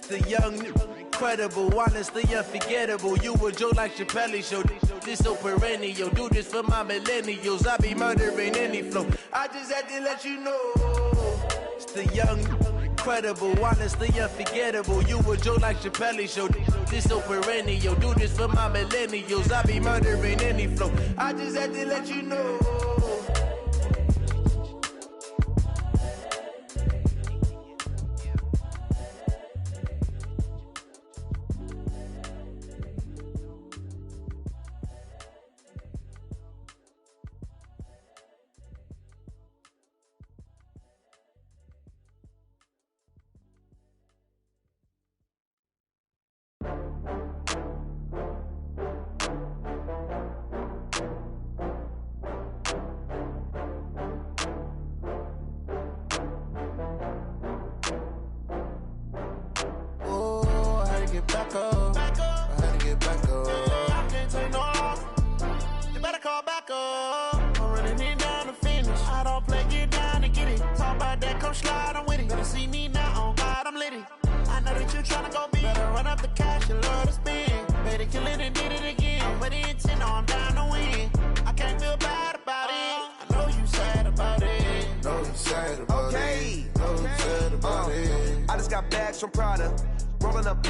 The young, incredible, honestly unforgettable. You a Joe like Chappelle show. This so perennial. Do this for my millennials. I be murdering any flow. I just had to let you know. It's the young, incredible, honestly unforgettable. You a Joe like Chappelle show. This so perennial. Do this for my millennials. I be murdering any flow. I just had to let you know. From Prada, rolling up.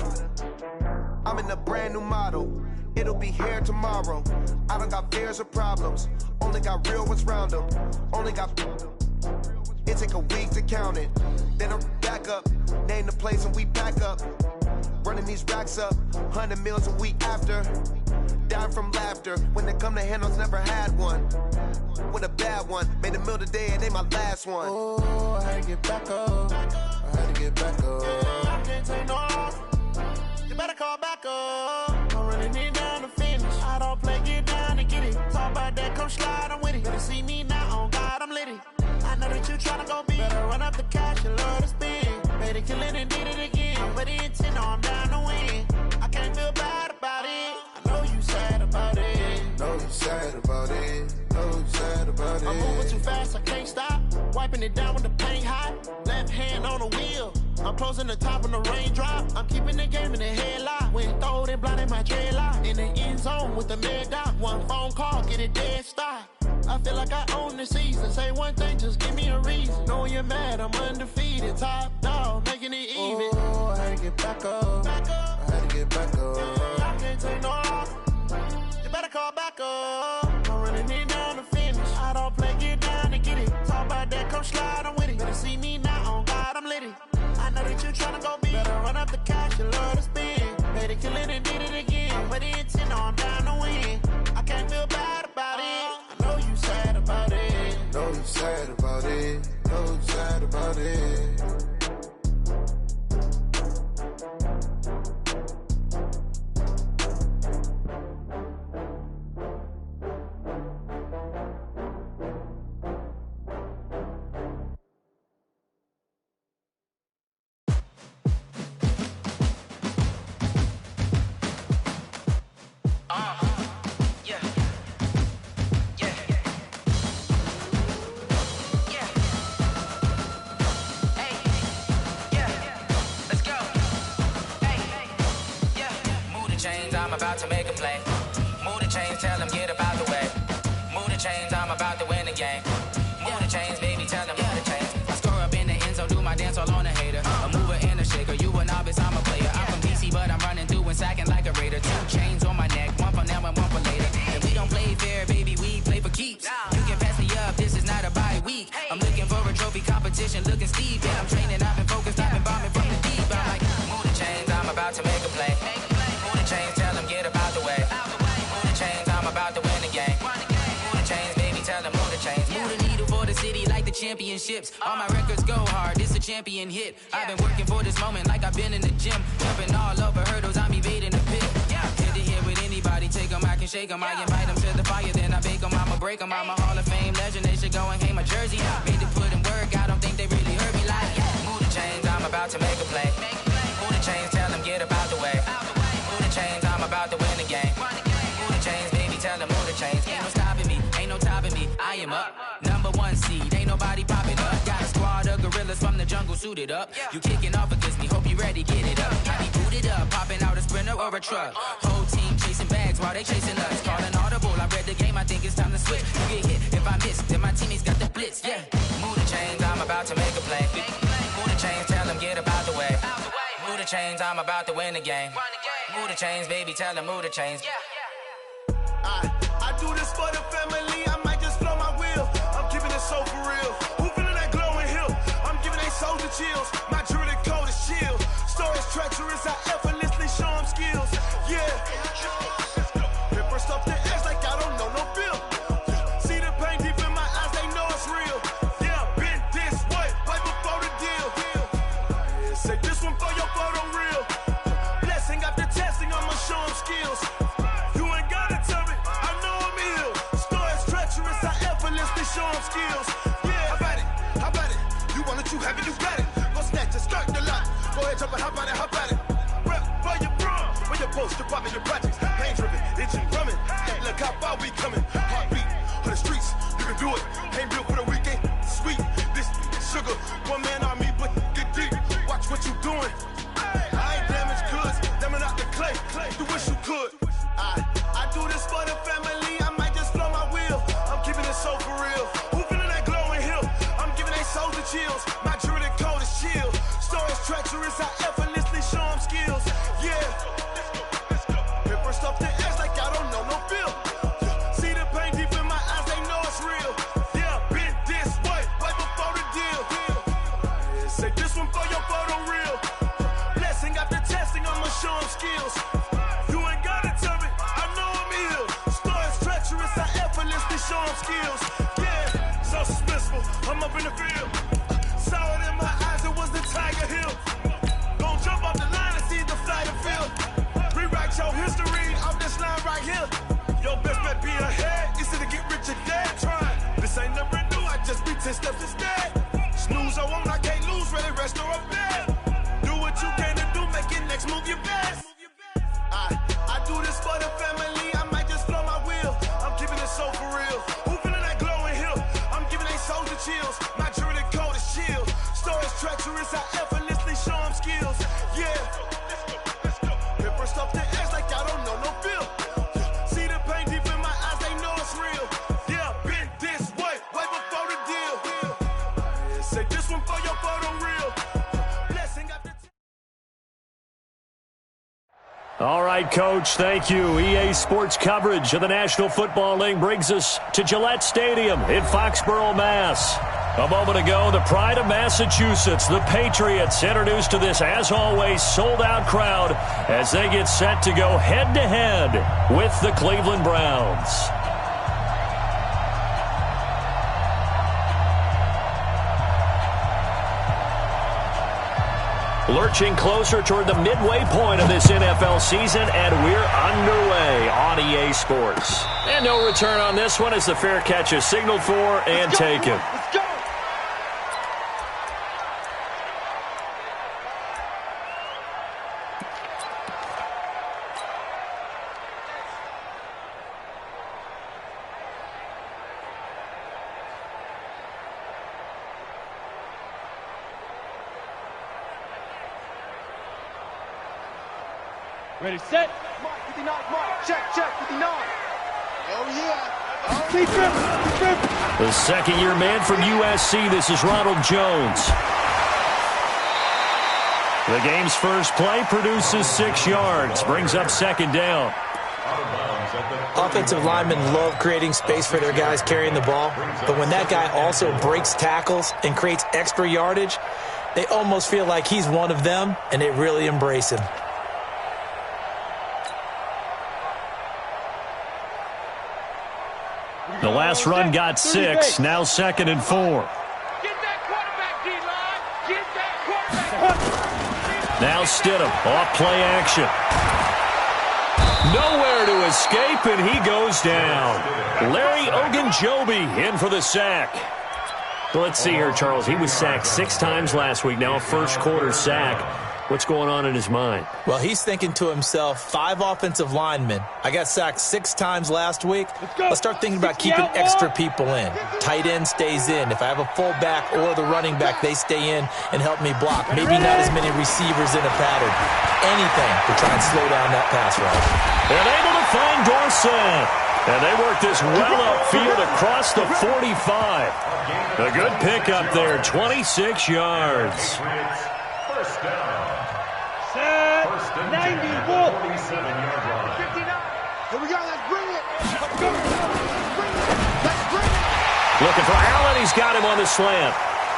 I'm in a brand new model. It'll be here tomorrow. I don't got fears or problems. Only got real ones round them. Only got. It take a week to count it. Then I'm back up. Name the place and we pack up. Running these racks up. 100 meals a week after. Dying from laughter. When they come to handles, never had one. With a bad one. Made a meal today and they my last one. Oh, I had to get back up. I had to get back up. I can't take no loss. You better call back up. I'm running it down to finish. I don't play, get down and get it. Talk about that, come slide, I'm with it. Better see me now, on God, I'm litty. I know that you tryna go big. Better run up the cash, you love to spend. Made it, kill it, and did it again. But the intent, no, I'm down to win. I can't feel bad about it. I know you sad about it. Know you sad about it. Know you sad about it. I'm moving too fast, I can't stop. Wiping it down with the paint hot. Left hand on the wheel. I'm closing the top on the raindrop. I'm keeping the game in the headlock. When throwed and blinded my dreadlock. In the end zone with the mad dot. One phone call, get it dead stop. I feel like I own the season. Say one thing, just give me a reason. Knowing you're mad, I'm undefeated. Top dog, making it even. Oh, I had to get back up. I had to get back up. I can't take no loss. You better call back up. I'm running it down to finish. I don't play, get down and get it. Talk about that, come slide, I'm with it. Better see me now, on God, I'm litty. I know that you tryna go big. Better run up the cash, you love to spend. Made it, kill it, and did it again. But the intent, no, I'm down to win. I can't feel bad about it. I know you sad about it. Know you sad about it. Know you sad about it. About to make a play. Move the chains, tell them get about the way. Move the chains, I'm about to win the game. Move the chains, baby, tell them move the chains. I score up in the end zone, do my dance all on a hater. A mover and a shaker, you a novice, I'm a player. I'm from DC, but I'm running through and sacking like a raider. 2 chains on my neck, one for now and one for later. If we don't play fair, baby, we play for keeps. You can pass me up, this is not a bye week. I'm looking for a trophy competition, looking steep. Yeah, I'm training, I've been focused, I've been bombing from the deep. I'm like, move the chains, I'm about to make a play. Move the chains, tell them get about the way. Move the chains, I'm about to win the game. Move the chains, baby, tell them move the chains. Move the needle for the city like the championships. All my records go hard, this a champion hit. I've been working for this moment like I've been in the gym. Jumping all over hurdles, I'm evading the pit. Head to head with anybody, take them, I can shake them. I invite them to the fire, then I bake them, I'ma break them. I'm a Hall of Fame legend, they should go and hang my jersey. Made to put in work, I don't think they really heard me like, move the chains, I'm about to make a play. Move the chains, tell them get about the way. Move the chains, I'm about to win the game. Move the chains, baby, tell them move the chains. Ain't no stopping me, ain't no topping me. I am up, #1 seed, ain't nobody popping up. Got a squad of gorillas from the jungle suited up. You kicking off against me, hope you ready, get it up. I or a truck. Whole team chasing bags while they chasing us. Calling audible, I read the game, I think it's time to switch. You get hit if I miss, then my teammates got the blitz, yeah. Move the chains, I'm about to make a play. Move the chains, tell them get about the way. Move the chains, I'm about to win the game. Move the chains, baby, tell them move the chains. I do this for the family, I might just blow my wheel. I'm keeping it so for real. Who feeling that glowing hill? I'm giving they soldier chills. My jewelry code is chill. Stories treacherous, I effortlessly show them skills. Yeah. Paper stuff the edge like I don't know no feel. See the pain deep in my eyes, they know it's real. Yeah, been this way, right before the deal. Say this one for your photo real. Blessing after testing, I'ma show them skills. You ain't gotta tell me, I know I'm ill. Stories treacherous, I effortlessly show them skills. Yeah, how about it? You want it, you have it, you got it. Go snatch it, start the lot. Go ahead, jump it, hop on it, hop at it. Rep for your bro, for your post, your poppin', your projects. Pain driven, itching, drumming. Look how far we coming. Heartbeat on the streets, you can do it. Ain't built for the weekend, sweet. This sugar, one man army, but get deep. Watch what you doing. I ain't damaged goods, damn it out the clay. You wish you could. I do this for the family, I might just blow my wheel. I'm keeping it so for real. Who feeling that glowing hill? I'm giving they soldier chills. My jewelry code is chill. Stories treacherous, I effortlessly show them skills. Yeah. Paper stuff the edge like I don't know no feel. See the pain deep in my eyes, they know it's real. Yeah, been this way, right before the deal. Say this one for your photo real. Blessing after testing, I'ma show them skills. You ain't gotta tell me, I know I'm ill. Stories treacherous, I effortlessly show them skills. Yeah, so suspenseful, I'm up in the field. Saw it in my eyes, it was the Tiger Hill. Gon' jump off the line and see the flight of field. Rewrite your history off this line right here. Your best bet be ahead, easy to get rich or dead. Trying, this ain't never new, I just be 10 steps instead. Snooze or won't, I can't lose, ready, rest or up dead. Do what you can to do, make it next move your best. I do this for the family, I might just blow my wheel. I'm keeping it so for real. Who feeling that glowing hill? I'm giving they soldier chills. My jewelry code is chill. Stories treacherous, I effortlessly show them skills. Yeah. Paper stuff the edge like I don't know no feel. See the pain deep in my eyes, they know it's real. Yeah, been this way, right before the deal. Say this one for your photo real. Blessing after All right, Coach, thank you. EA Sports coverage of the National Football League brings us to Gillette Stadium in Foxborough, Mass. A moment ago, the pride of Massachusetts, the Patriots, introduced to this, as always, sold-out crowd as they get set to go head-to-head with the Cleveland Browns. Lurching closer toward the midway point of this NFL season, and we're underway on EA Sports. And no return on this one as the fair catch is signaled for and taken. Let's go. Ready, set. Mark, 59, Mark. Check, 59. Oh, yeah. Oh, Keep it. The second-year man from USC, this is Ronald Jones. The game's first play produces 6 yards, brings up second down. Offensive linemen love creating space for their guys carrying the ball, but when that guy also breaks tackles and creates extra yardage, they almost feel like he's one of them, and they really embrace him. The last run got 6, now 2nd and 4. Get that quarterback, D-line. Get that quarterback. Now Stidham, off play action. Nowhere to escape, and he goes down. Larry Ogunjobi in for the sack. Let's see here, Charles. He was sacked 6 times last week, now a first-quarter sack. What's going on in his mind? Well, he's thinking to himself, 5 offensive linemen. I got sacked 6 times last week. Let's start thinking about keeping extra people in. Tight end stays in. If I have a fullback or the running back, they stay in and help me block. Maybe not as many receivers in a pattern. Anything to try and slow down that pass rush. They're able to find Dorsett. And they work this well upfield across the 45. A good pickup there, 26 yards. First down. Set. 91. 47-yard line. 59. Here we go. Let's bring it. Let's bring it. Looking for Allen. He's got him on the slant.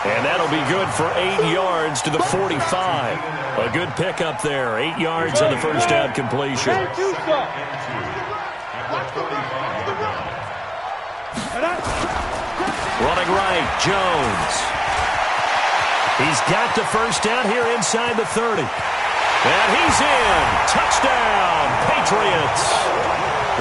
And that'll be good for 8 yards to the 45. A good pickup there. 8 yards on the first down completion. Running right, Jones. He's got the first down here inside the 30. And he's in. Touchdown, Patriots.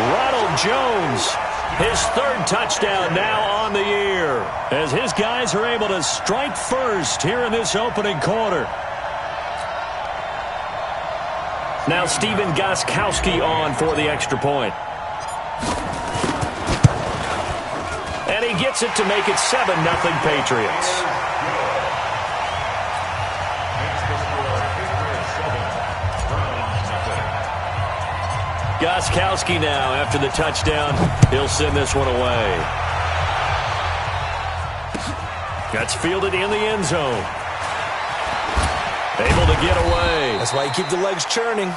Ronald Jones, his 3rd touchdown now on the year, as his guys are able to strike first here in this opening quarter. Now Steven Gostkowski on for the extra point. And he gets it to make it 7-0 Patriots. Gostkowski now, after the touchdown, he'll send this one away. That's fielded in the end zone. Able to get away. That's why you keep the legs churning.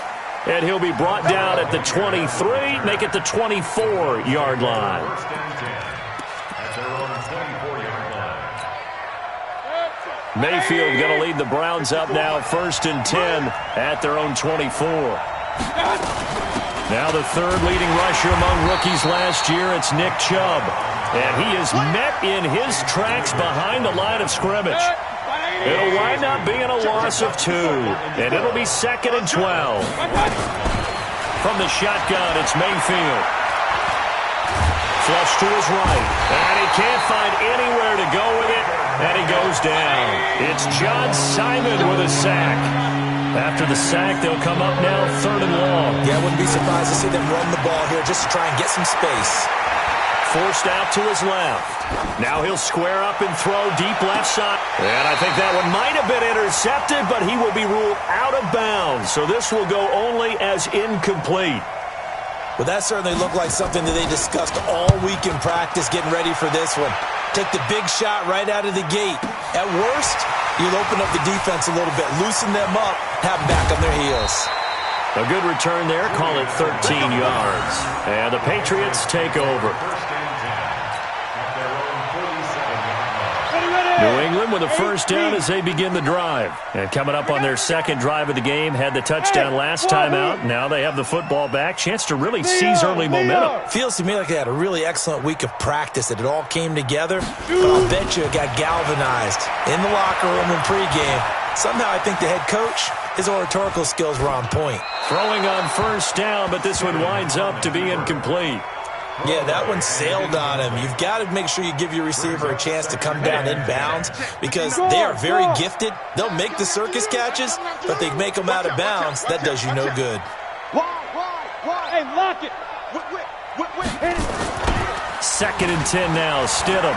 And he'll be brought down at the 23, make it the 24-yard line. Mayfield going to lead the Browns up now, 1st and 10 at their own 24. Now the 3rd leading rusher among rookies last year, it's Nick Chubb. And he is met in his tracks behind the line of scrimmage. It'll wind up being a loss of 2, and it'll be 2nd and 12. From the shotgun, it's Mayfield. Flush to his right, and he can't find anywhere to go with it, and he goes down. It's John Simon with a sack. After the sack, they'll come up now 3rd and long. Yeah, I wouldn't be surprised to see them run the ball here just to try and get some space. Forced out to his left. Now he'll square up and throw deep left side. And I think that one might have been intercepted, but he will be ruled out of bounds. So this will go only as incomplete. Well, that certainly looked like something that they discussed all week in practice getting ready for this one. Take the big shot right out of the gate. At worst, you'll open up the defense a little bit, loosen them up, have them back on their heels. A good return there, call it 13 yards. And the Patriots take over. New England with a first down as they begin the drive. And coming up on their 2nd drive of the game, had the touchdown last time out. Now they have the football back. Chance to really seize early momentum. Feels to me like they had a really excellent week of practice, that it all came together. But I'll bet you it got galvanized in the locker room in pregame. Somehow I think the head coach, his oratorical skills were on point. Throwing on first down, but this one winds up to be incomplete. Yeah, that one sailed on him. You've got to make sure you give your receiver a chance to come down inbounds, because they are very gifted. They'll make the circus catches, but they make them out of bounds. That does you no good. Hey, lock it. 2nd and 10 now, Stidham.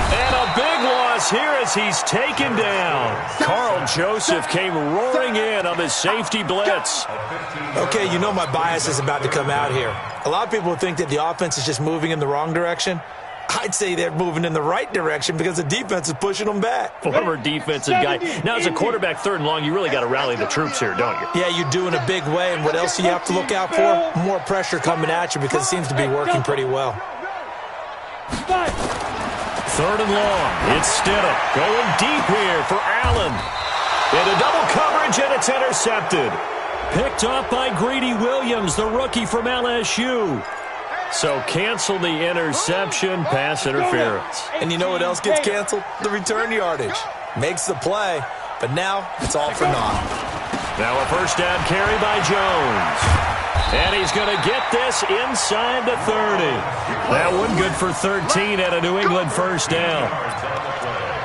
And a big loss here as he's taken down. Carl Joseph came roaring in on the safety blitz. Okay, you know my bias is about to come out here. A lot of people think that the offense is just moving in the wrong direction. I'd say they're moving in the right direction because the defense is pushing them back. Former defensive guy. Now, as a quarterback 3rd and long, you really got to rally the troops here, don't you? Yeah, you do in a big way. And what else do you have to look out for? More pressure coming at you, because it seems to be working pretty well. 3rd and long. It's Stidham going deep here for Allen. Into double coverage, and it's intercepted. Picked up by Greedy Williams, the rookie from LSU. So cancel the interception, pass interference. And you know what else gets canceled? The return yardage. Makes the play, but now it's all for naught. Now a first down carry by Jones. And he's going to get this inside the 30. That one good for 13 at a New England first down.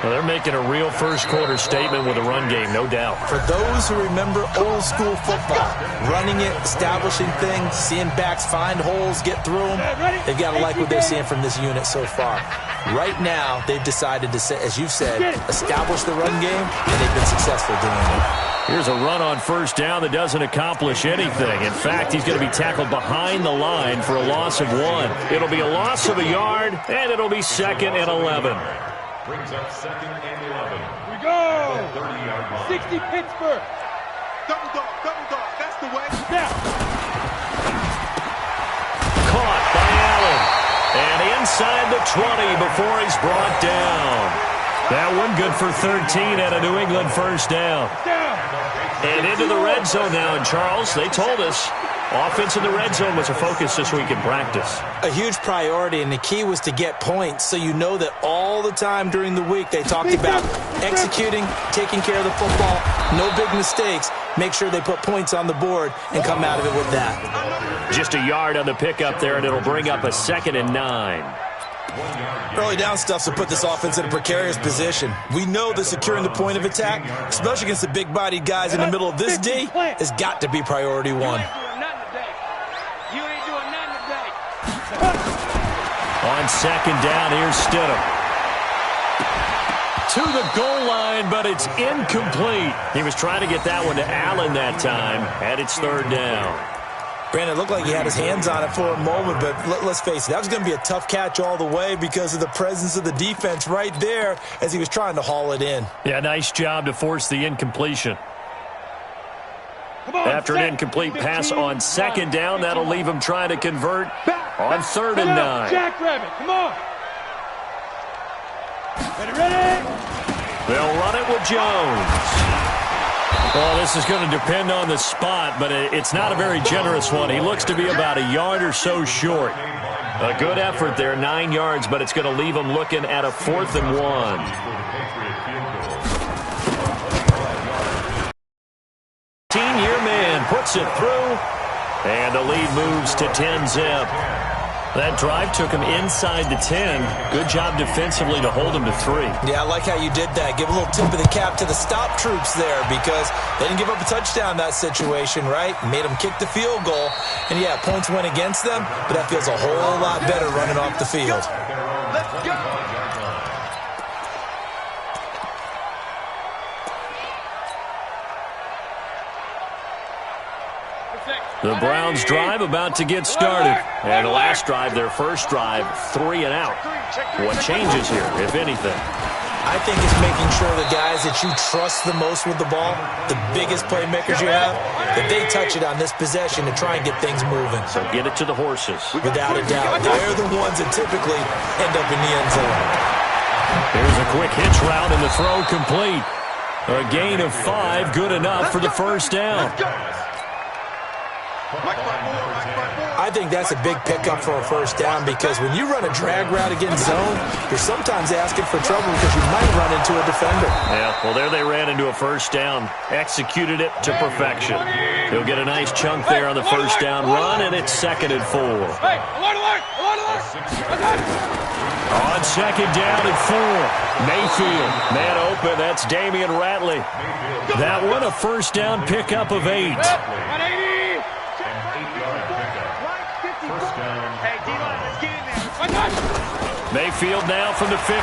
Well, they're making a real first-quarter statement with a run game, no doubt. For those who remember old-school football, running it, establishing things, seeing backs find holes, get through them, they've got to like what they're seeing from this unit so far. Right now, they've decided to, as you've said, establish the run game, and they've been successful doing it. Here's a run on first down that doesn't accomplish anything. In fact, he's going to be tackled behind the line for a loss of 1. It'll be a loss of a yard, and it'll be 2nd and 11. Brings up 2nd and 11. We go! 30-yard line. 60 Pittsburgh. Double dog, that's the way. Now. Caught by Allen. And inside the 20 before he's brought down. That one good for 13 at a New England first down. And into the red zone now. And Charles, they told us offense in the red zone was a focus this week in practice. A huge priority, and the key was to get points. So you know that all the time during the week they talked about executing, taking care of the football, no big mistakes. Make sure they put points on the board and come out of it with that. Just a yard on the pickup there, and it'll bring up a 2nd and 9. Early down stuff to put this offense in a precarious position. We know that securing the point of attack, especially against the big-bodied guys in the middle of this D, has got to be priority 1. On 2nd down, here's Stidham. To the goal line, but it's incomplete. He was trying to get that one to Allen that time, and it's 3rd down. Brandon, it looked like he had his hands on it for a moment, but let's face it, that was going to be a tough catch all the way because of the presence of the defense right there as he was trying to haul it in. Yeah, nice job to force the incompletion. After an incomplete pass on 2nd down, that'll leave him trying to convert on 3rd and 9. Jackrabbit, come on. Ready? They'll run it with Jones. Well, this is going to depend on the spot, but it's not a very generous one. He looks to be about a yard or so short. A good effort there, 9 yards, but it's going to leave him looking at a 4th and 1. 18-year man puts it through, and the lead moves to 10-zip. That drive took him inside the 10. Good job defensively to hold him to 3. Yeah, I like how you did that. Give a little tip of the cap to the stop troops there because they didn't give up a touchdown in that situation, right? Made them kick the field goal. And, yeah, points went against them, but that feels a whole lot better running off the field. Let's go. The Browns drive about to get started. And the last drive, their first drive, 3 and out. What changes here, if anything? I think it's making sure the guys that you trust the most with the ball, the biggest playmakers you have, that they touch it on this possession to try and get things moving. So get it to the horses. Without a doubt. They're the ones that typically end up in the end zone. Here's a quick hitch route and the throw complete. A gain of 5, good enough for the first down. I think that's a big pickup for a first down because when you run a drag route against zone, you're sometimes asking for trouble because you might run into a defender. Yeah, well, there they ran into a first down, executed it to perfection. He'll get a nice chunk there on the first down run, and it's 2nd and 4. Hey, alert! On 2nd down and 4, Mayfield, man open, that's Damian Ratley. That one, a first down pickup of 8. 180! Mayfield now from the 50.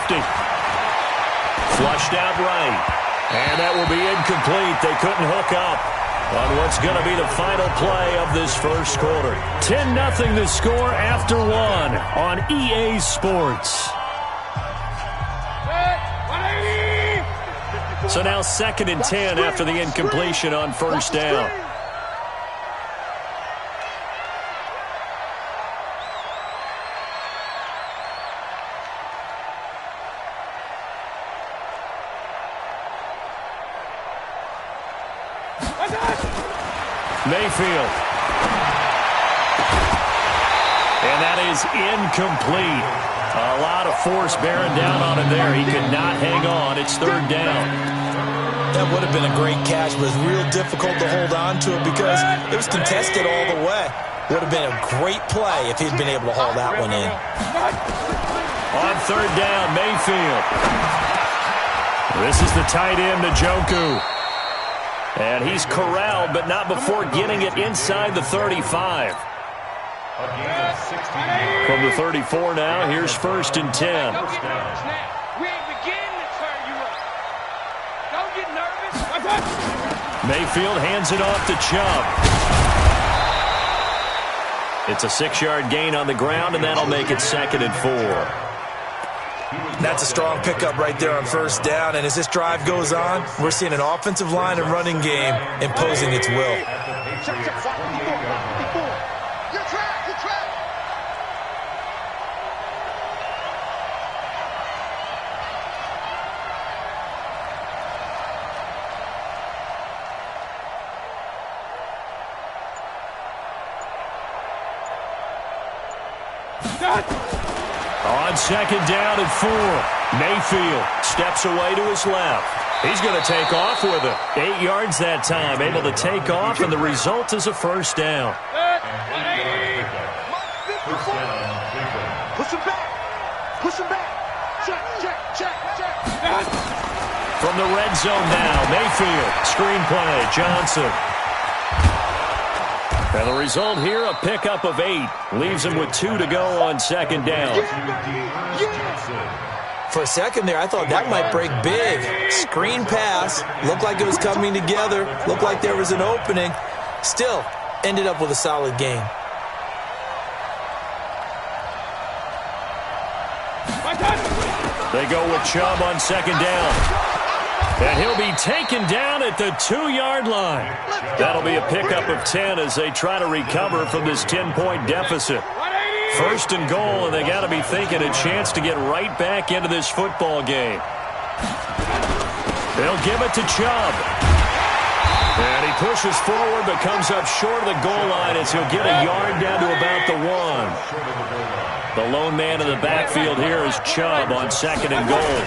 Flushed out right. And that will be incomplete. They couldn't hook up on what's going to be the final play of this first quarter. 10-0 the score after 1 on EA Sports. So now 2nd and 10 after the incompletion on first down. Mayfield. And that is incomplete. A lot of force bearing down on him there. He could not hang on. It's 3rd down. That would have been a great catch, but it's real difficult to hold on to it because it was contested all the way. Would have been a great play if he'd been able to haul that one in. On 3rd down, Mayfield. This is the tight end, Njoku. And he's corralled, but not before getting it inside the 35. From the 34 now, here's 1st and 10. We ain't beginning to turn you up. Don't get nervous. Mayfield hands it off to Chubb. It's a 6-yard gain on the ground, and that'll make it 2nd and 4. That's a strong pickup right there on 1st down, and as this drive goes on, we're seeing an offensive line and running game imposing its will. On 2nd down and 4, Mayfield steps away to his left. He's going to take off with it. 8 yards that time, able to take off, and the result is a 1st down. Push him back. Push him back. Check. From the red zone now, Mayfield, screen play, Johnson. And the result here, a pickup of 8. Leaves him with 2 to go on 2nd down. For a second there, I thought that might break big. Screen pass. Looked like it was coming together. Looked like there was an opening. Still, ended up with a solid gain. They go with Chubb on 2nd down. And he'll be taken down at the 2-yard line. That'll be a pickup of 10 as they try to recover from this 10-point deficit. 1st and goal, and they got to be thinking a chance to get right back into this football game. They'll give it to Chubb. And he pushes forward but comes up short of the goal line as he'll get a yard down to about the 1. The lone man in the backfield here is Chubb on 2nd and goal.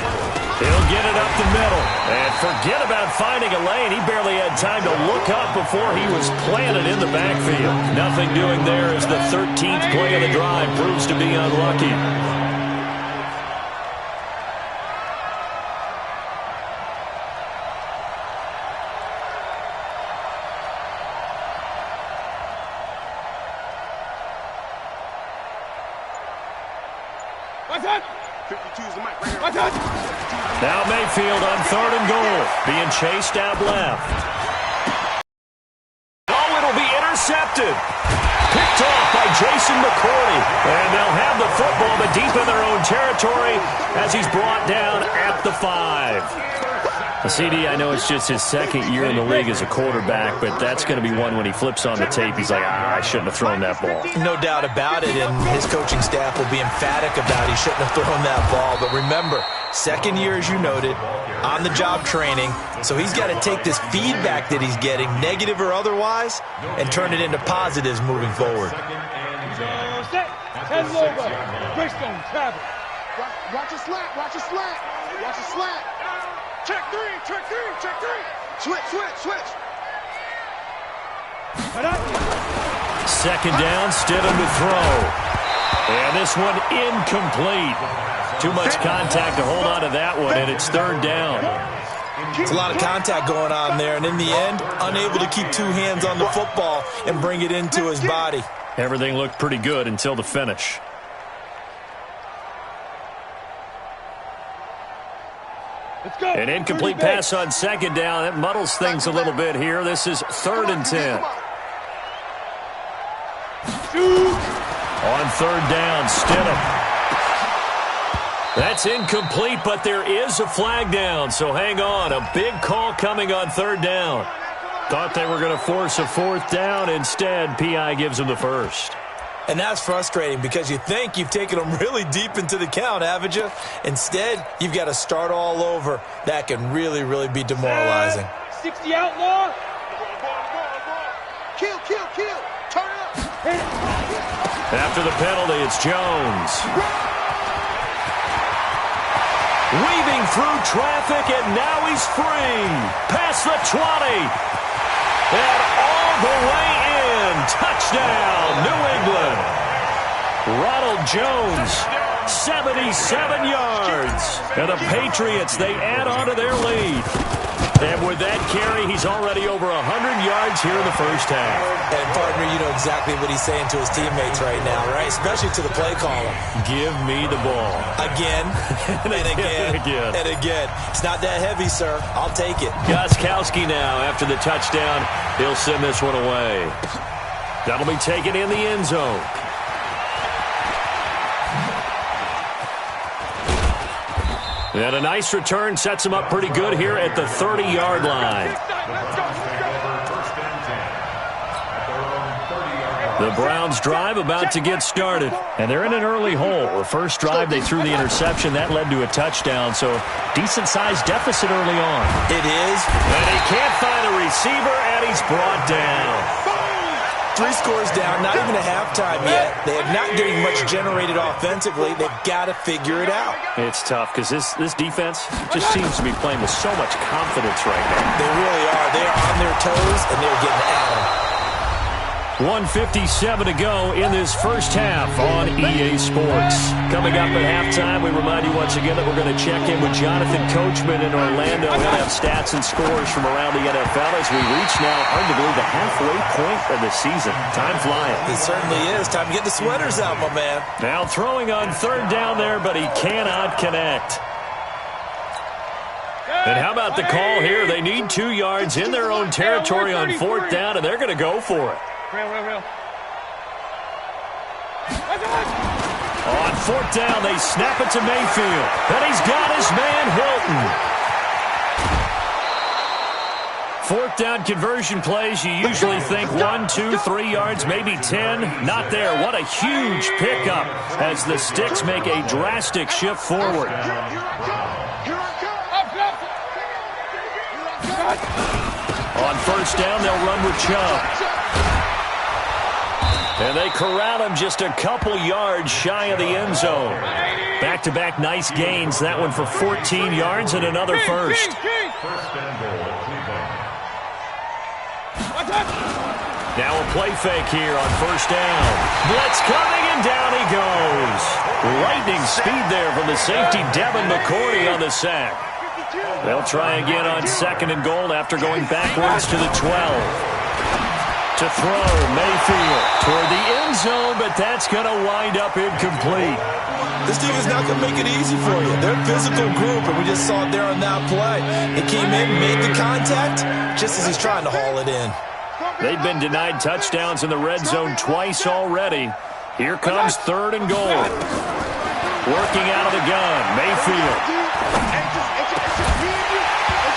He'll get it up the middle. And forget about finding a lane. He barely had time to look up before he was planted in the backfield. Nothing doing there as the 13th play of the drive proves to be unlucky. Now Mayfield on 3rd and goal, being chased out left. Oh, it'll be intercepted. Picked off by Jason McCourty. And they'll have the football, but deep in their own territory as he's brought down at the 5. CD, I know it's just his 2nd year in the league as a quarterback, but that's going to be one when he flips on the tape, he's like, I shouldn't have thrown that ball. No doubt about it, and his coaching staff will be emphatic about he shouldn't have thrown that ball. But remember, 2nd year, as you noted, on-the-job training, so he's got to take this feedback that he's getting, negative or otherwise, and turn it into positives moving forward. Head over. Greystone, travel. Watch a slant. Watch a slant. Watch a slant. Check 3. Switch. 2nd down, Stidham to throw. And this one incomplete. Too much contact to hold on to that one, and it's 3rd down. It's a lot of contact going on there, and in the end, unable to keep 2 hands on the football and bring it into his body. Everything looked pretty good until the finish. An incomplete pass on 2nd down. That muddles things a little bit here. This is 3rd and 10. On 3rd down, Stidham. That's incomplete, but there is a flag down, so hang on. A big call coming on 3rd down. Thought they were going to force a 4th down. Instead, PI gives them the 1st. And that's frustrating because you think you've taken them really deep into the count, haven't you? Instead, you've got to start all over. That can really, really be demoralizing. 60 outlaw. Kill. Turn it up. After the penalty, it's Jones. Weaving through traffic, and now he's free. Past the 20. And all the way in. Touchdown, New England. Ronald Jones, 77 yards. And the Patriots, they add on to their lead. And with that carry, he's already over 100 yards here in the first half. And, partner, you know exactly what he's saying to his teammates right now, right? Especially to the play caller. Give me the ball. Again, and again, and again. It's not that heavy, sir. I'll take it. Gostkowski now, after the touchdown, he'll send this one away. That'll be taken in the end zone. And a nice return sets him up pretty good here at the 30-yard line. The Browns drive about to get started. And they're in an early hole. The first drive, they threw the interception. That led to a touchdown. So decent-sized deficit early on. It is. And he can't find a receiver, and he's brought down. 3 scores down, not even a halftime yet. They are not getting much generated offensively. They've got to figure it out. It's tough because this defense just seems to be playing with so much confidence right now. They really are. They are on their toes, and they're getting at them. 1:57 to go in this first half on EA Sports. Coming up at halftime, we remind you once again that we're going to check in with Jonathan Coachman in Orlando. He'll have stats and scores from around the NFL as we reach now, hard to believe, the halfway point of the season. Time flying. It certainly is. Time to get the sweaters out, my man. Now throwing on third down there, but he cannot connect. And how about the call here? They need 2 yards in their own territory on fourth down, and they're going to go for it. Real. On fourth down, they snap it to Mayfield. And he's got his man, Hilton. Fourth down conversion plays, you usually think 1, 2, 3 yards, maybe 10. Not there. What a huge pickup as the Sticks make a drastic shift forward. On first down, they'll run with Chubb. And they corral him just a couple yards shy of the end zone. Back-to-back nice gains. That one for 14 yards and another first. Now a play fake here on first down. Blitz coming, and down he goes. Lightning speed there from the safety, Devin McCourty, on the sack. They'll try again on second and goal after going backwards to the 12. To throw, Mayfield toward the end zone, but that's going to wind up incomplete. This team is not going to make it easy for you. They're a physical group, and we just saw it there on that play. They came in, made the contact, just as he's trying to haul it in. They've been denied touchdowns in the red zone twice already. Here comes third and goal. Working out of the gun, Mayfield.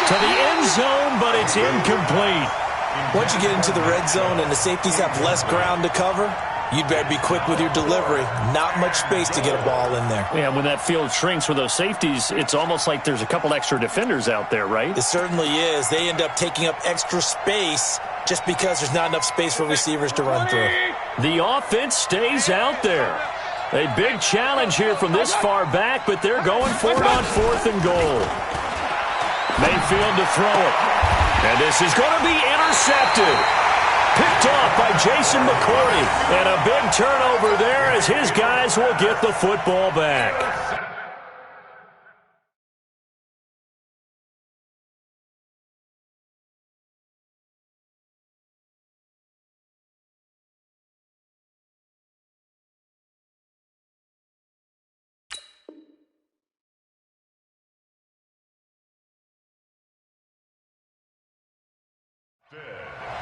To the end zone, but it's incomplete. Once you get into the red zone and the safeties have less ground to cover, you'd better be quick with your delivery. Not much space to get a ball in there. Yeah, when that field shrinks with those safeties, it's almost like there's a couple extra defenders out there, right? It certainly is. They end up taking up extra space just because there's not enough space for receivers to run through. The offense stays out there. A big challenge here from this far back, but they're going for it on fourth and goal. Mayfield to throw it. And this is going to be intercepted. Picked off by Jason McCourty. And a big turnover there as his guys will get the football back.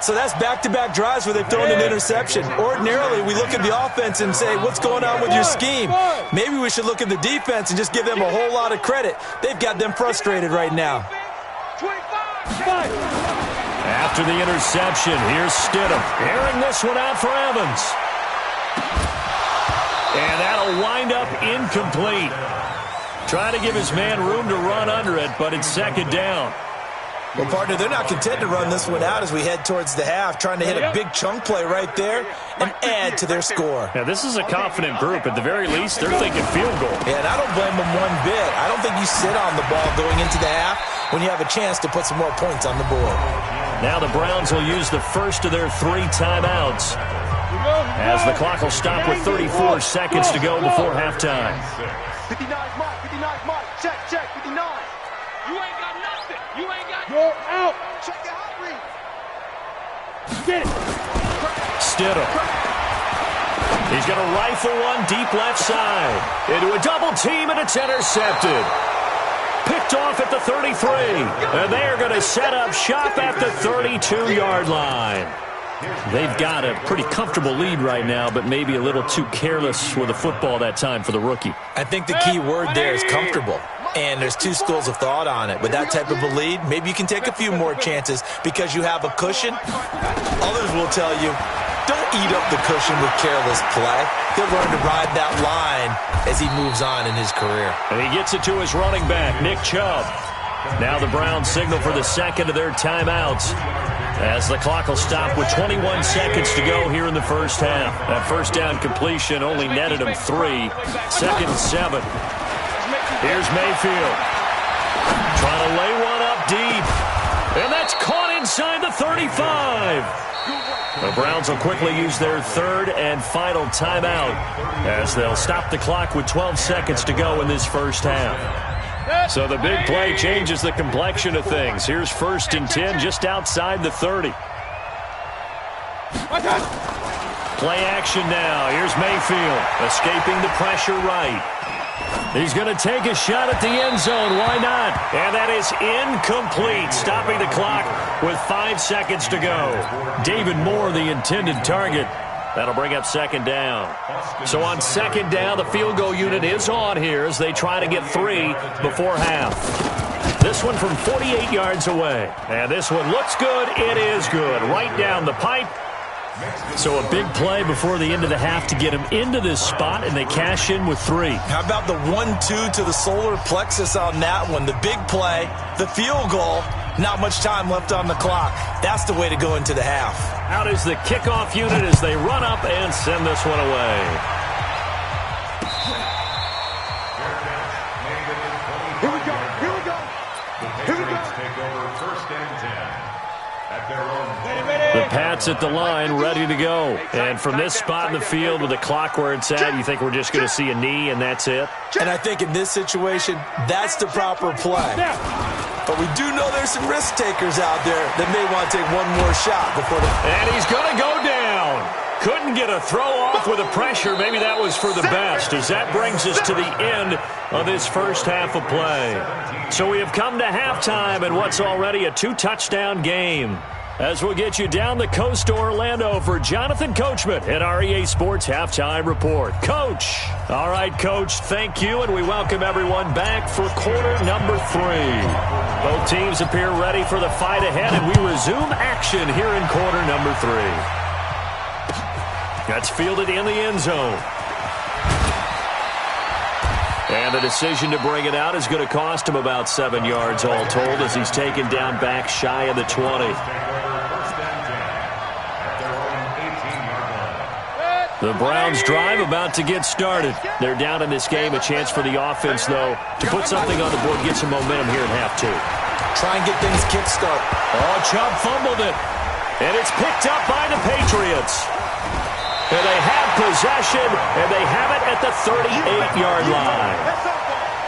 So that's back-to-back drives where they've thrown an interception. Ordinarily, we look at the offense and say, what's going on with your scheme? Maybe we should look at the defense and just give them a whole lot of credit. They've got them frustrated right now. After the interception, here's Stidham. Airing this one out for Evans. And that'll wind up incomplete. Trying to give his man room to run under it, but it's second down. Well, partner, they're not content to run this one out as we head towards the half, trying to hit a big chunk play right there and add to their score. Yeah, this is a confident group. At the very least, they're thinking field goal. Yeah, and I don't blame them one bit. I don't think you sit on the ball going into the half when you have a chance to put some more points on the board. Now the Browns will use the first of their 3 timeouts. as the clock will stop with 34 seconds to go before halftime. 59, Mike. 59, Mike. Check, 59. You ain't got nothing. You ain't got. You're out. Check your hot read. Get it. Stidham. He's going to rifle one deep left side. Into a double team, and it's intercepted. Picked off at the 33. And they're going to set up shop at the 32-yard line. They've got a pretty comfortable lead right now, but maybe a little too careless with the football that time for the rookie. I think the key word there is comfortable. And there's two schools of thought on it. With that type of a lead, maybe you can take a few more chances because you have a cushion. Others will tell you, don't eat up the cushion with careless play. He'll learn to ride that line as he moves on in his career. And he gets it to his running back, Nick Chubb. Now the Browns signal for the second of their timeouts as the clock will stop with 21 seconds to go here in the first half. That first down completion only netted him 3. Second and 7. Here's Mayfield. Trying to lay one up deep. And that's caught inside the 35. The Browns will quickly use their third and final timeout as they'll stop the clock with 12 seconds to go in this first half. So the big play changes the complexion of things. Here's 1st and 10 just outside the 30. Play action now. Here's Mayfield escaping the pressure right. He's going to take a shot at the end zone. Why not? And that is incomplete, stopping the clock with 5 seconds to go. David Moore, the intended target. That'll bring up second down. So on second down, the field goal unit is on here as they try to get 3 before half. This one from 48 yards away. And this one looks good. It is good. Right down the pipe. So a big play before the end of the half to get him into this spot, and they cash in with 3. How about the 1-2 to the solar plexus on that one? The big play, the field goal, not much time left on the clock. That's the way to go into the half. Out is the kickoff unit as they run up and send this one away. Here we go. Here we go. Here we go. Take over 1st and 10 at their own. The Pats at the line, ready to go. And from this spot in the field with the clock where it's at, you think we're just going to see a knee and that's it? And I think in this situation, that's the proper play. But we do know there's some risk takers out there that may want to take one more shot before the... And he's going to go down. Couldn't get a throw off with the pressure. Maybe that was for the best, as that brings us to the end of this first half of play. So we have come to halftime in what's already a 2-touchdown game. As we'll get you down the coast to Orlando for Jonathan Coachman at our EA Sports Halftime Report. Coach. All right, Coach, thank you, and we welcome everyone back for quarter number 3. Both teams appear ready for the fight ahead, and we resume action here in quarter number 3. That's fielded in the end zone. And the decision to bring it out is going to cost him about 7 yards all told as he's taken down back shy of the 20. The Browns drive about to get started. They're down in this game. A chance for the offense, though, to put something on the board, get some momentum here in half 2. Try and get things kick-start. Oh, Chubb fumbled it. And it's picked up by the Patriots. And they have possession, and they have it at the 38-yard line.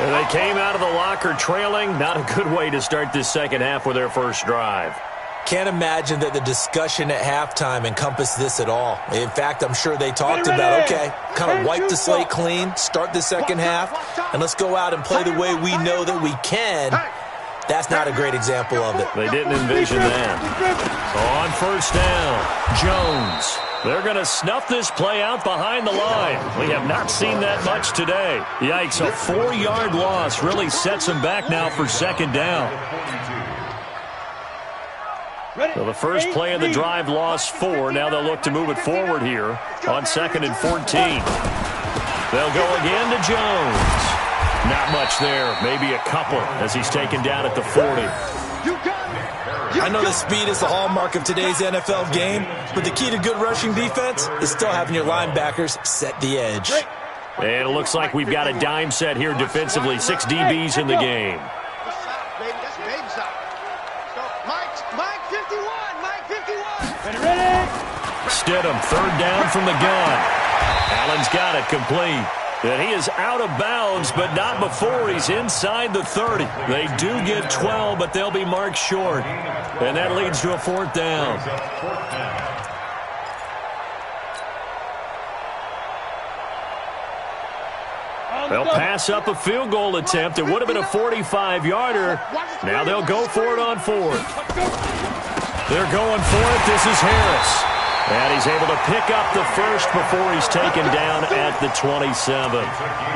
And they came out of the locker trailing. Not a good way to start this second half with their first drive. Can't imagine that the discussion at halftime encompassed this at all. In fact, I'm sure they talked about, okay, kind of wipe the slate clean, start the second half, and let's go out and play the way we know that we can. That's not a great example of it. They didn't envision that. On first down, Jones. They're going to snuff this play out behind the line. We have not seen that much today. Yikes, a 4-yard loss really sets them back now for second down. So the first play of the drive lost 4. Now they'll look to move it forward here on 2nd and 14. They'll go again to Jones. Not much there, maybe a couple as he's taken down at the 40. I know the speed is the hallmark of today's NFL game, but the key to good rushing defense is still having your linebackers set the edge. And it looks like we've got a dime set here defensively. 6 DBs in the game. Stidham, third down from the gun. Allen's got it complete. And he is out of bounds, but not before he's inside the 30. They do get 12, but they'll be marked short. And that leads to a fourth down. They'll pass up a field goal attempt. It would have been a 45-yarder. Now they'll go for it on fourth. They're going for it. This is Harris. And he's able to pick up the first before he's taken down at the 27.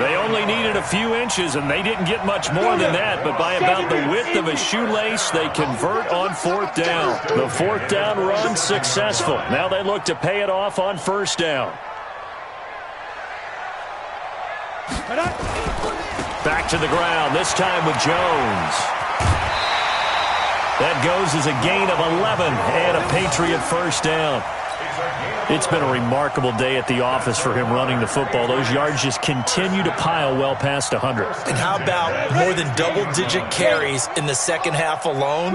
They only needed a few inches, and they didn't get much more than that. But by about the width of a shoelace, they convert on fourth down. The fourth down run successful. Now they look to pay it off on first down. Back to the ground, this time with Jones. That goes as a gain of 11 and a Patriot first down. It's been a remarkable day at the office for him running the football. Those yards just continue to pile well past 100. And how about more than double-digit carries in the second half alone?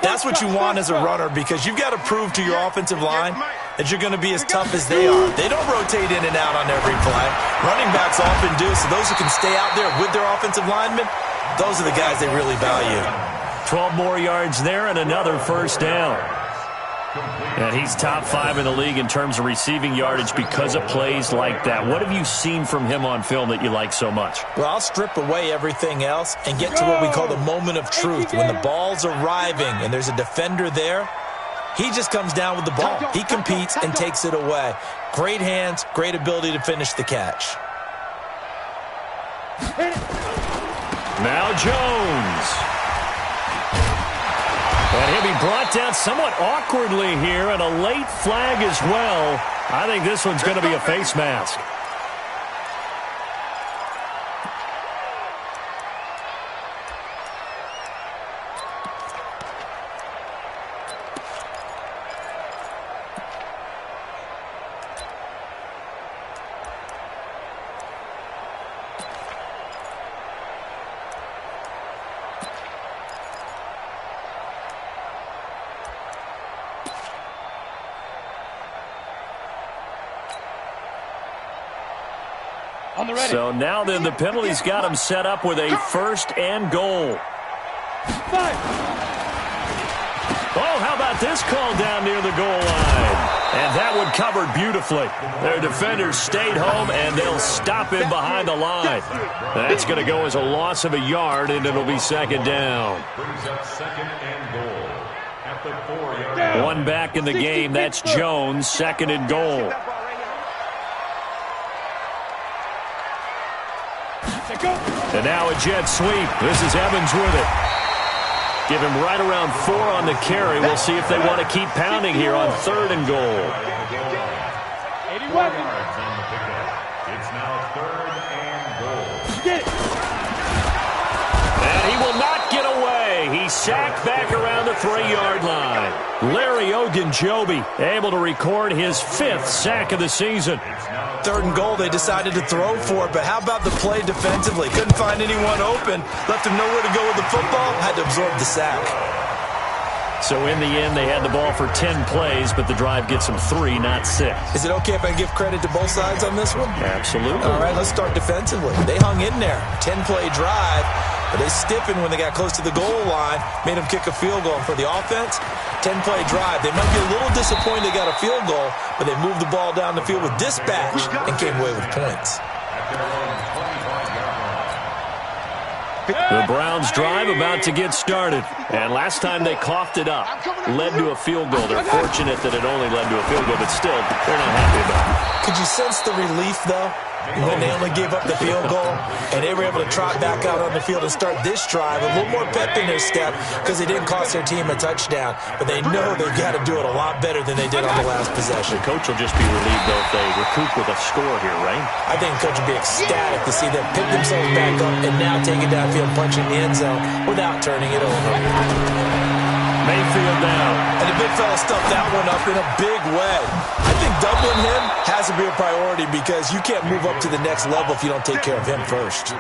That's what you want as a runner, because you've got to prove to your offensive line that you're going to be as tough as they are. They don't rotate in and out on every play. Running backs often do, so those who can stay out there with their offensive linemen, those are the guys they really value. 12 more yards there and another first down. And he's top 5 in the league in terms of receiving yardage because of plays like that. What have you seen from him on film that you like so much? Well, I'll strip away everything else and get to what we call the moment of truth. When the ball's arriving and there's a defender there, he just comes down with the ball. He competes and takes it away. Great hands, great ability to finish the catch. Now Jones. And he'll be brought down somewhat awkwardly here, and a late flag as well. I think this one's going to be a face mask. So now then the penalty's got him set up with a first and goal. Oh, how about this call down near the goal line? And that one covered beautifully. Their defenders stayed home, and they'll stop him behind the line. That's going to go as a loss of a yard, and it'll be second down. Brings up second and goal at the 4-yard line. One back in the game. That's Jones, second and goal. And now a jet sweep. This is Evans with it. Give him right around 4 on the carry. We'll see if they want to keep pounding here on third and goal. 81 yards on the pickup. It's now third and goal. And he will not get away. He's sacked back around the 3-yard line. Larry Ogunjobi able to record his 5th sack of the season. Third and goal, they decided to throw for it, but how about the play defensively? Couldn't find anyone open, left him nowhere to go with the football, had to absorb the sack. So in the end, they had the ball for 10 plays, but the drive gets them 3, not 6. Is it okay if I give credit to both sides on this one? Absolutely. All right, let's start defensively. They hung in there, 10-play drive, but they stiffened when they got close to the goal line, made them kick a field goal. And for the offense, 10-play drive. They might be a little disappointed they got a field goal, but they moved the ball down the field with dispatch and came away with points. The Browns drive about to get started. And last time they coughed it up, led to a field goal. They're fortunate that it only led to a field goal, but still, they're not happy about it. Could you sense the relief, though, when they only gave up the field goal and they were able to trot back out on the field and start this drive? A little more pep in their step because they didn't cost their team a touchdown, but they know they've got to do it a lot better than they did on the last possession. The coach will just be relieved, though, if they recoup with a score here, right? I think the coach will be ecstatic to see them pick themselves back up and now take it downfield, punching the end zone without turning it over. Mayfield now. And the big fella stuffed that one up in a big way. I think doubling him has to be a priority because you can't move up to the next level if you don't take care of him first.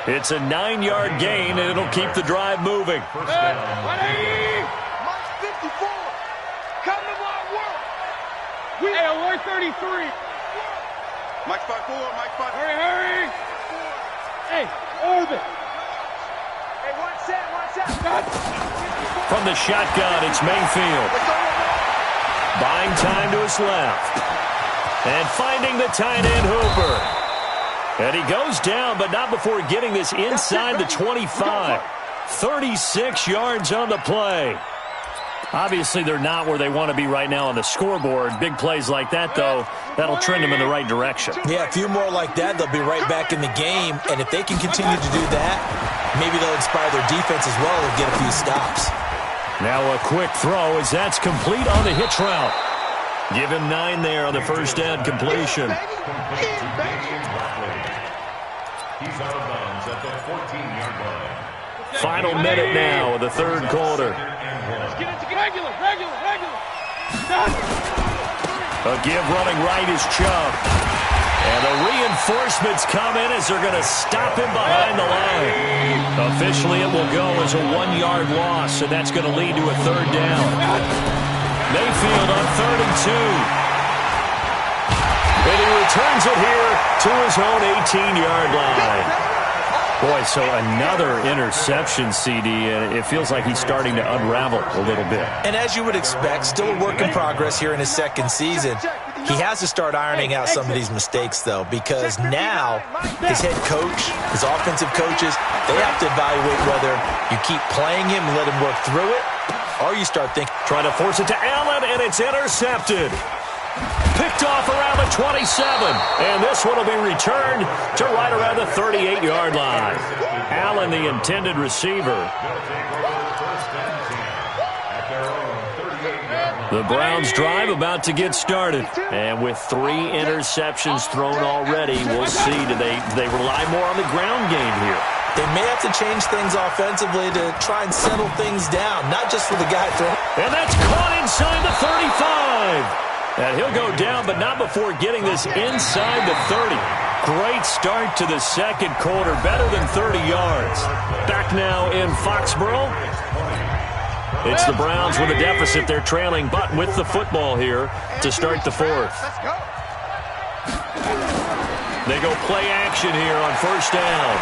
It's a 9-yard gain, and it'll keep the drive moving. March 54. Come to my work. Hey, alert 33. Mike spot 4, Mike spot. Hurry. Hey, orbit. Hey, watch that. From the shotgun, it's Mayfield. Buying time to his left. And finding the tight end Hooper. And he goes down, but not before getting this inside the 25. 36 yards on the play. Obviously, they're not where they want to be right now on the scoreboard. Big plays like that, though, that'll trend them in the right direction. Yeah, a few more like that, they'll be right back in the game. And if they can continue to do that, maybe they'll inspire their defense as well and get a few stops. Now a quick throw as that's complete on the hitch route. Give him 9 there on the first down completion. He's out of bounds at the 14-yard line. Final minute now of the third quarter. Regular. A give running right is Chubb. And the reinforcements come in as they're going to stop him behind the line. Officially, it will go as a 1-yard loss, and that's going to lead to a third down. Mayfield on 3rd and 2. And he returns it here to his own 18-yard line. Boy, so another interception, CD, and it feels like he's starting to unravel a little bit. And as you would expect, still a work in progress here in his second season. He has to start ironing out some of these mistakes, though, because now his head coach, his offensive coaches, they have to evaluate whether you keep playing him and let him work through it, or you start thinking. Trying to force it to Allen, and it's intercepted. Picked off around the 27, and this one will be returned to right around the 38-yard line. Allen, the intended receiver. The Browns drive about to get started, and with 3 interceptions thrown already, we'll see. Do they rely more on the ground game here? They may have to change things offensively to try and settle things down, not just for the guy throwing. And that's caught inside the 35. And he'll go down, but not before getting this inside the 30. Great start to the second quarter, better than 30 yards. Back now in Foxborough. It's the Browns with a deficit. They're trailing, but with the football here to start the fourth. They go play action here on first down.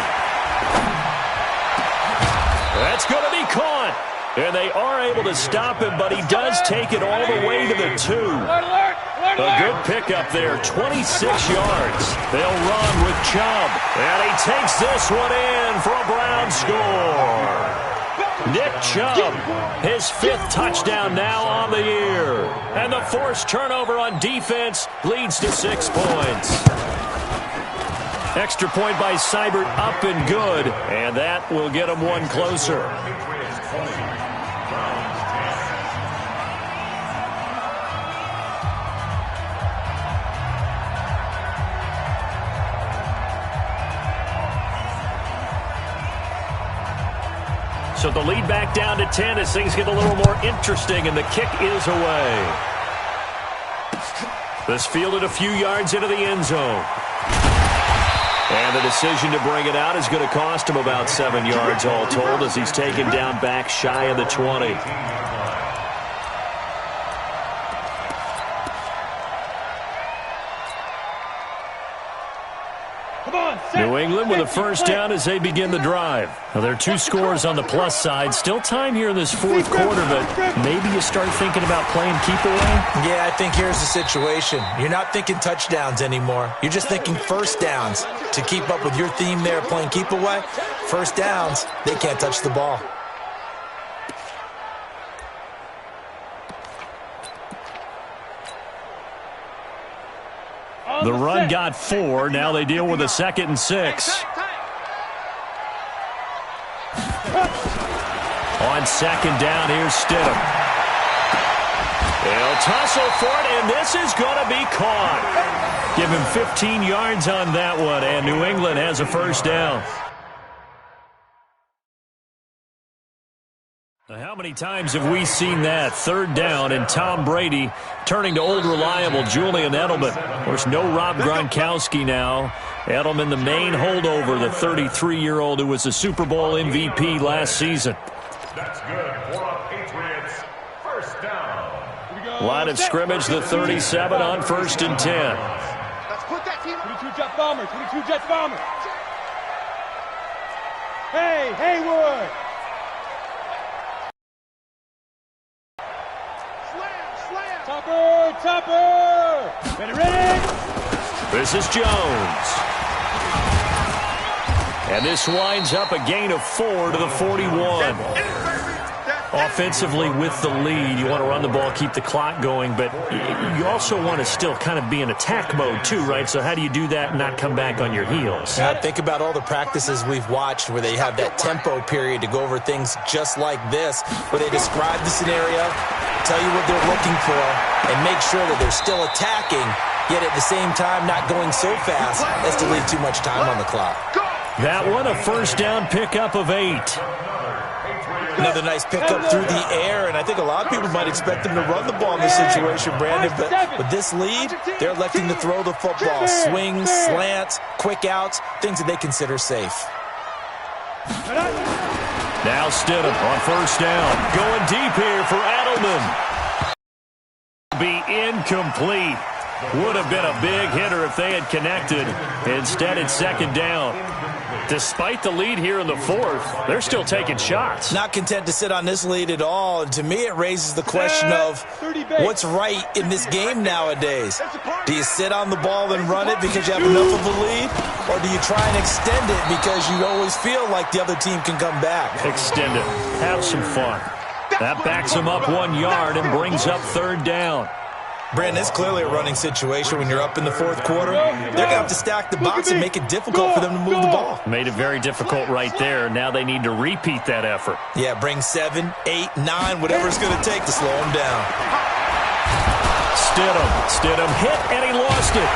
That's going to be caught. And they are able to stop him, but he does take it all the way to the 2. A good pickup there, 26 yards. They'll run with Chubb. And he takes this one in for a Brown score. Nick Chubb, his 5th touchdown now on the year. And the forced turnover on defense leads to 6 points. Extra point by Seibert, up and good. And that will get him one closer. So the lead back down to 10 as things get a little more interesting, and the kick is away. This fielded a few yards into the end zone. And the decision to bring it out is going to cost him about 7 yards all told as he's taken down back shy of the 20. New England with a first down as they begin the drive. Now, there are 2 scores on the plus side. Still time here in this fourth quarter, but maybe you start thinking about playing keep away? Yeah, I think here's the situation. You're not thinking touchdowns anymore. You're just thinking first downs. To keep up with your theme there, playing keep away, first downs, they can't touch the ball. The run got 4. Now they deal with a 2nd and 6. On 2nd down, here's Stidham. They'll tussle for it, and this is going to be caught. Give him 15 yards on that one, and New England has a first down. How many times have we seen that? 3rd down, and Tom Brady turning to old reliable Julian Edelman. Of course, no Rob Gronkowski now. Edelman, the main holdover, the 33-year-old who was a Super Bowl MVP last season. That's good for our Patriots. First down. Here we go. Line of scrimmage, the 37 on 1st and 10. Let's put that team. 22 Jets Bombers. 22 Jets Bombers. Hey, Haywood. Slam. Topper. Ready. This is Jones. And this winds up a gain of 4 to the 41. Offensively with the lead, you want to run the ball, keep the clock going, but you also want to still kind of be in attack mode too, right? So how do you do that and not come back on your heels? Now, think about all the practices we've watched where they have that tempo period to go over things just like this, where they describe the scenario, tell you what they're looking for, and make sure that they're still attacking, yet at the same time not going so fast as to leave too much time on the clock. That one, a first down pickup of 8. Another nice pickup through the air, and I think a lot of people might expect them to run the ball in this situation, Brandon, but with this lead, they're electing to throw the football. Swings, slants, quick outs, things that they consider safe. Now Stidham on first down. Going deep here for Adelman. Be incomplete. Would have been a big hitter if they had connected. Instead, it's second down. Despite the lead here in the 4th, they're still taking shots. Not content to sit on this lead at all. And to me, it raises the question of what's right in this game nowadays. Do you sit on the ball and run it because you have enough of a lead? Or do you try and extend it because you always feel like the other team can come back? Extend it. Have some fun. That backs them up 1 yard and brings up third down. Brandon, it's clearly a running situation when you're up in the 4th quarter. They're going to have to stack the box and make it difficult for them to move the ball. Made it very difficult right there. Now they need to repeat that effort. Yeah, bring 7, 8, 9, whatever it's going to take to slow them down. Stidham hit, and he lost it.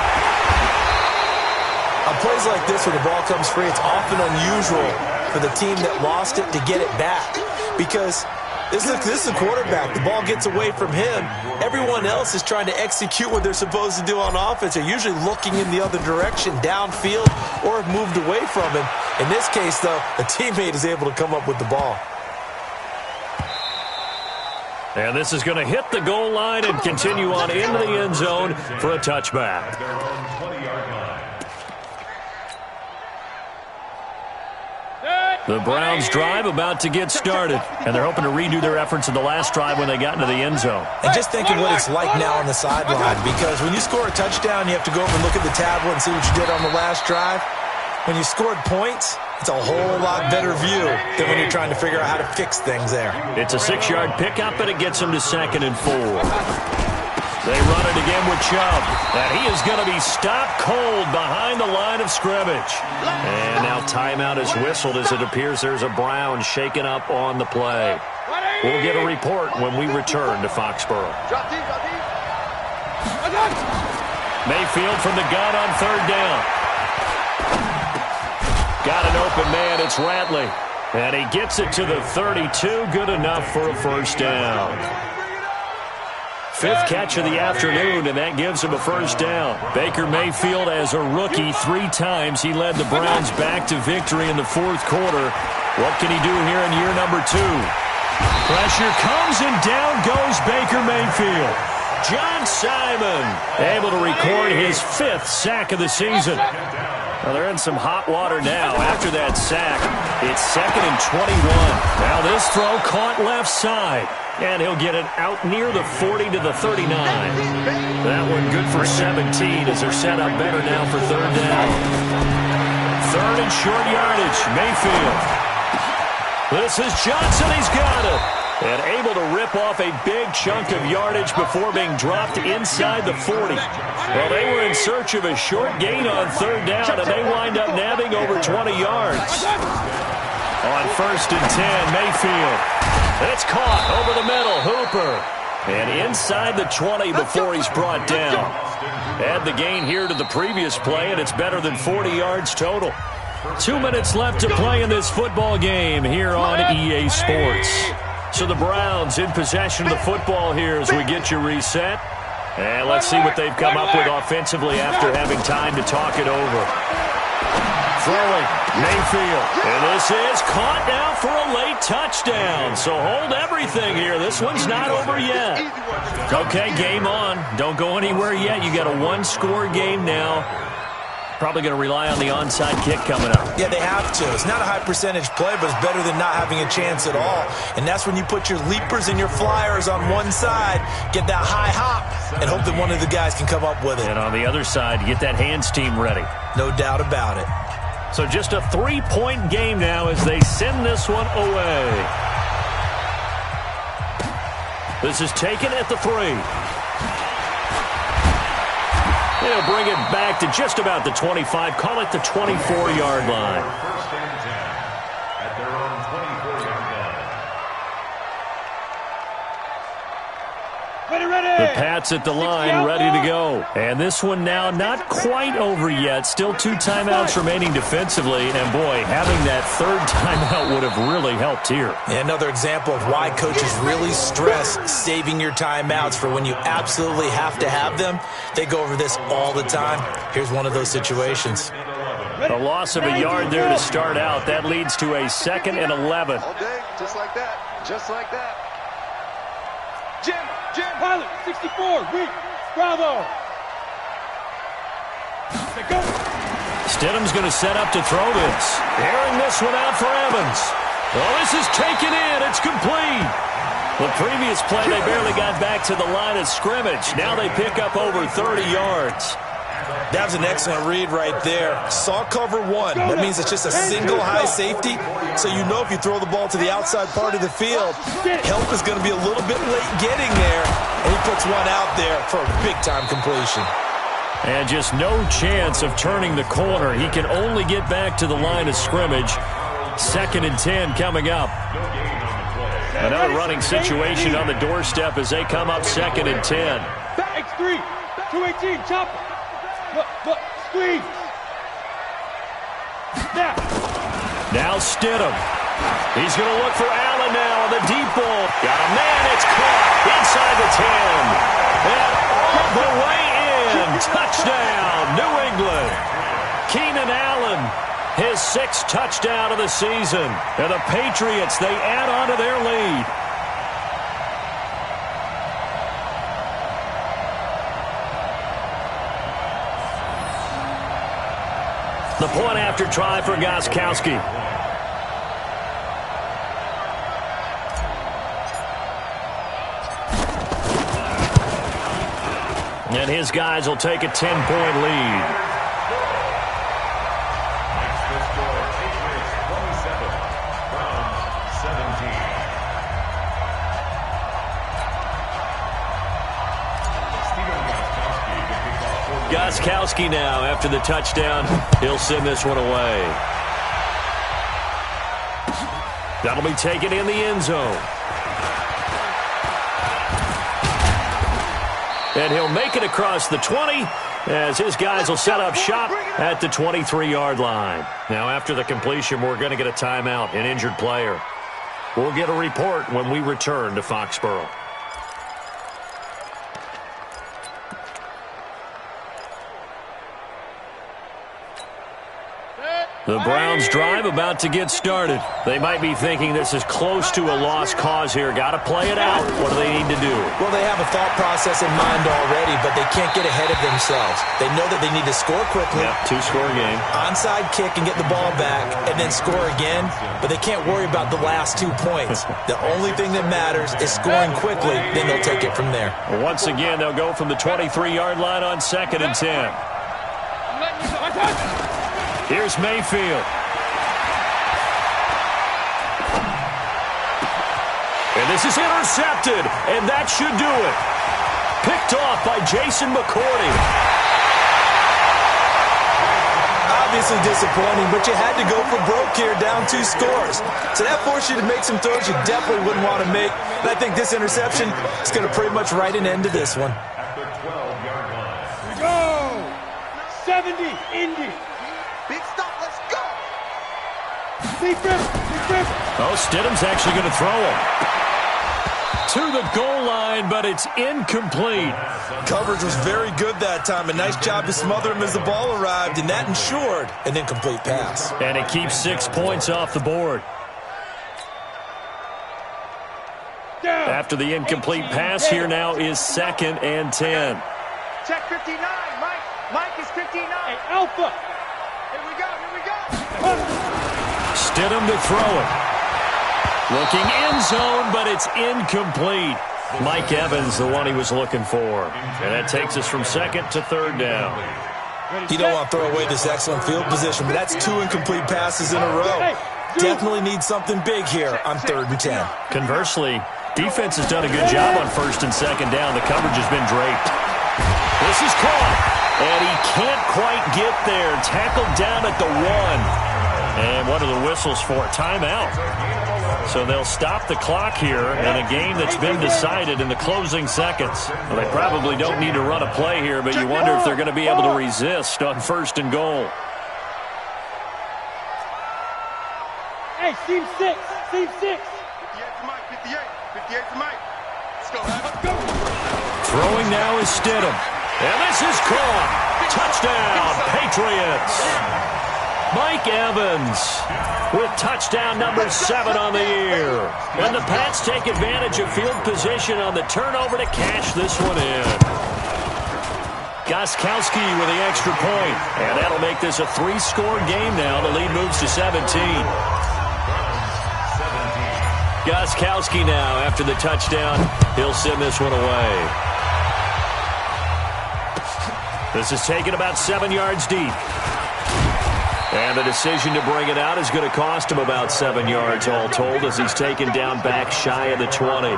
On plays like this where the ball comes free, it's often unusual for the team that lost it to get it back because this is a quarterback. The ball gets away from him. Everyone else is trying to execute what they're supposed to do on offense. They're usually looking in the other direction, downfield, or have moved away from him. In this case, though, a teammate is able to come up with the ball. And this is going to hit the goal line and continue on into the end zone for a touchback. The Browns drive about to get started, and they're hoping to redo their efforts in the last drive when they got into the end zone. And just think of what it's like now on the sideline, because when you score a touchdown, you have to go over and look at the tablet and see what you did on the last drive. When you scored points, it's a whole lot better view than when you're trying to figure out how to fix things there. It's a 6-yard pickup, and it gets them to 2nd and 4. They run it again with Chubb, and he is going to be stopped cold behind the line of scrimmage. And now timeout is whistled as it appears there's a Brown shaken up on the play. We'll get a report when we return to Foxborough. Mayfield from the gun on third down. Got an open man, it's Ratley. And he gets it to the 32, good enough for a first down. 5th catch of the afternoon, and that gives him a first down. Baker Mayfield, as a rookie, 3 times he led the Browns back to victory in the 4th quarter. What can he do here in year number 2? Pressure comes, and down goes Baker Mayfield. John Simon able to record his 5th sack of the season. Well, they're in some hot water now. After that sack, it's 2nd and 21. Now this throw caught left side. And he'll get it out near the 40 to the 39. That one good for 17 as they're set up better now for third down. 3rd and short yardage, Mayfield. This is Johnson, he's got it. And able to rip off a big chunk of yardage before being dropped inside the 40. Well, they were in search of a short gain on third down, and they wind up nabbing over 20 yards. On 1st and 10, Mayfield. It's caught over the middle, Hooper. And inside the 20 before he's brought down. Add the gain here to the previous play, and it's better than 40 yards total. 2 minutes left to play in this football game here on EA Sports. So the Browns in possession of the football here as we get you reset. And let's see what they've come up with offensively after having time to talk it over. Throwing, Mayfield. And this is caught now for a late touchdown. So hold everything here. This one's not over yet. Okay, game on. Don't go anywhere yet. You got a one-score game now. Probably going to rely on the onside kick coming up. Yeah, they have to. It's not a high percentage play, but it's better than not having a chance at all. And that's when you put your leapers and your flyers on one side, get that high hop, and hope that one of the guys can come up with it. And on the other side, get that hands team ready. No doubt about it. So just a 3-point game now as they send this one away. This is taken at the 3. They'll bring it back to just about the 25. Call it the 24-yard line. First and 10 at their own 24-yard line. The Pats at the line, ready to go. And this one now not quite over yet. Still 2 timeouts remaining defensively. And, boy, having that third timeout would have really helped here. Another example of why coaches really stress saving your timeouts for when you absolutely have to have them. They go over this all the time. Here's one of those situations. A loss of a yard there to start out. That leads to a 2nd and 11. All day, just like that. Just like that. Jim, pilot, 64, weak, bravo. Go. Stidham's going to set up to throw this. Airing this one out for Evans. Oh, this is taken in. It's complete. The previous play, they barely got back to the line of scrimmage. Now they pick up over 30 yards. That was an excellent read right there. Saw cover 1. That means it's just a single high safety. So you know if you throw the ball to the outside part of the field, help is going to be a little bit late getting there. And he puts one out there for a big-time completion. And just no chance of turning the corner. He can only get back to the line of scrimmage. 2nd and 10 coming up. Another running situation on the doorstep as they come up 2nd and 10. X3, 218, chopper. Look, squeeze. Snap. Now Stidham. He's going to look for Allen now on the deep ball. Got a man. It's caught inside the 10. And all the way in. Touchdown, New England. Keenan Allen, his 6th touchdown of the season. And the Patriots, they add on to their lead. The point after try for Gostkowski. And his guys will take a 10-point lead. Makes the score Patriots 27, Browns 17. Gostkowski now after the touchdown. He'll send this one away. That'll be taken in the end zone. And he'll make it across the 20 as his guys will set up shop at the 23-yard line. Now after the completion, we're going to get a timeout, an injured player. We'll get a report when we return to Foxborough. The Browns drive about to get started. They might be thinking this is close to a lost cause here. Got to play it out. What do they need to do? Well, they have a thought process in mind already, but they can't get ahead of themselves. They know that they need to score quickly. Yeah, 2-score game. Onside kick and get the ball back and then score again, but they can't worry about the last 2 points. The only thing that matters is scoring quickly, then they'll take it from there. Once again, they'll go from the 23-yard line on 2nd and 10. Here's Mayfield. And this is intercepted, and that should do it. Picked off by Jason McCourty. Obviously disappointing, but you had to go for broke here, down 2 scores. So that forced you to make some throws you definitely wouldn't want to make. And I think this interception is going to pretty much write an end to this one. At the 12-yard line. Go! 70, Indy. Big stop, let's go! Deep rip. Oh, Stidham's actually going to throw him. to the goal line, but it's incomplete. Coverage was very good that time. A nice job to smother him as the ball arrived, and that ensured an incomplete pass. And it keeps 6 points off the board. After the incomplete pass, here now is 2nd and 10. Check 59, Mike. Mike is 59. Hey, Alpha. Here we go, here we go. Stidham to throw it. Looking end zone, but it's incomplete. Mike Evans, the one he was looking for. And that takes us from 2nd to 3rd down. You don't want to throw away this excellent field position, but that's 2 incomplete passes in a row. Definitely need something big here on 3rd and 10. Conversely, defense has done a good job on 1st and 2nd down. The coverage has been draped. This is caught, and he can't quite get there. Tackled down at the 1. And what are the whistles for? Timeout. So they'll stop the clock here in a game that's been decided in the closing seconds. Well, they probably don't need to run a play here, but you wonder if they're going to be able to resist on 1st and goal. Hey, team 6, team 6. 58 to Mike, 58 to Mike. Let's go. Throwing now is Stidham. And this is caught. Touchdown, Patriots. Mike Evans with touchdown number 7 on the year. And the Pats take advantage of field position on the turnover to cash this one in. Gostkowski with the extra point. And that'll make this a 3-score game now. The lead moves to 17. Gostkowski now after the touchdown. He'll send this one away. This is taken about 7 yards deep. And the decision to bring it out is going to cost him about 7 yards all told as he's taken down back shy of the 20.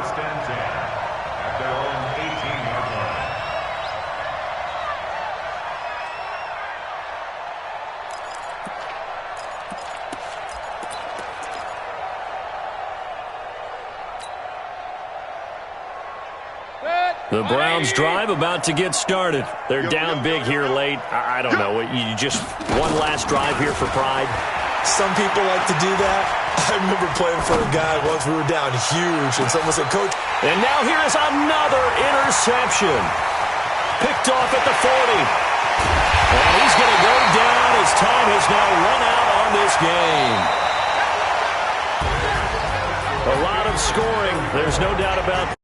The Browns drive about to get started. They're down big here late. I don't know. You just one last drive here for pride. Some people like to do that. I remember playing for a guy once we were down huge, and someone said, Coach. And now here is another interception. Picked off at the 40. And he's going to go down as time has now run out on this game. A lot of scoring. There's no doubt about that.